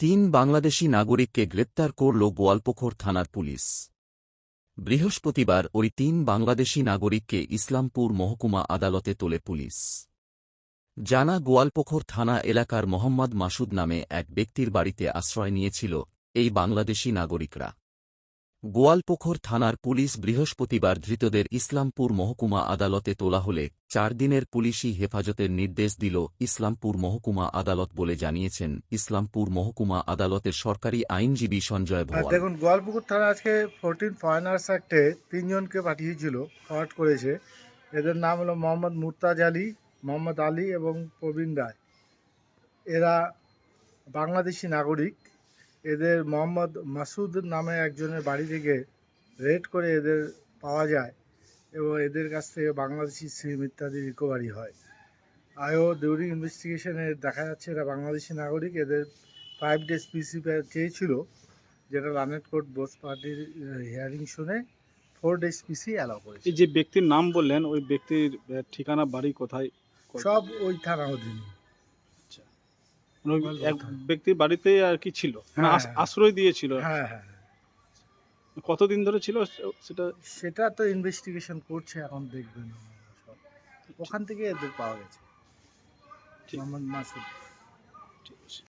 তিন বাংলাদেশি নাগরিককে গ্রেপ্তার করল গোয়ালপুখর থানার পুলিশ। বৃহস্পতিবার ওই তিন বাংলাদেশি নাগরিককে ইসলামপুর মহকুমা আদালতে তোলে পুলিশ। জানা, গোয়ালপুখর থানা এলাকার মোহাম্মদ মাসুদ নামে এক ব্যক্তির বাড়িতে আশ্রয় নিয়েছিল এই বাংলাদেশি নাগরিকরা। গোয়ালপুখর থানার পুলিশ বৃহস্পতিবার ধৃতদের ইসলামপুর মহকুমা আদালতে তোলা হলে 4 দিনের পুলিশি হেফাজতের নির্দেশ দিল ইসলামপুর মহকুমা আদালত বলে জানিয়েছেন ইসলামপুর মহকুমা আদালতের সরকারি আইনজীবী সঞ্জয় ভোয়াল। দেখুন, গোয়ালপুকুর থানা আজকে 14 ফরেনার্স অ্যাক্টে 3 জনকে পাঠিয়েছিল, ফরওয়ার্ড করেছে। এদের নাম হলো মোহাম্মদ মুর্তাজ আলী, মোহাম্মদ আলী এবং প্রবীণ রায়। এরা বাংলাদেশি নাগরিক। এদের মোহাম্মদ মাসুদ নামে একজনের বাড়ি থেকে রেড করে এদের পাওয়া যায় এবং এদের কাছ থেকে বাংলাদেশি সিম ইত্যাদি রিকভারি হয়। আয়ও ডিউরিং ইনভেস্টিগেশনে দেখা যাচ্ছে এরা বাংলাদেশি নাগরিক। এদের 5 ডেজ পিসি চেয়েছিল, যেটা লানেট কোর্ট বোস পার্টির হিয়ারিং শুনে 4 ডেজ পিসি অ্যালাউ করেছে। এই যে ব্যক্তির নাম বললেন, ওই ব্যক্তির ঠিকানা বাড়ি কোথায়? সব ওই থানা অধীন। ওই এক ব্যক্তির বাড়িতে আর কি ছিল, মানে হ্যাঁ, আশ্রয় দিয়েছিল। হ্যাঁ হ্যাঁ, কতদিন ধরে ছিল সেটা? সেটা তো ইনভেস্টিগেশন করছে, এখন দেখবেন। সব ওখান থেকে এদের পাওয়া গেছে, মোহাম্মদ মাসুদ।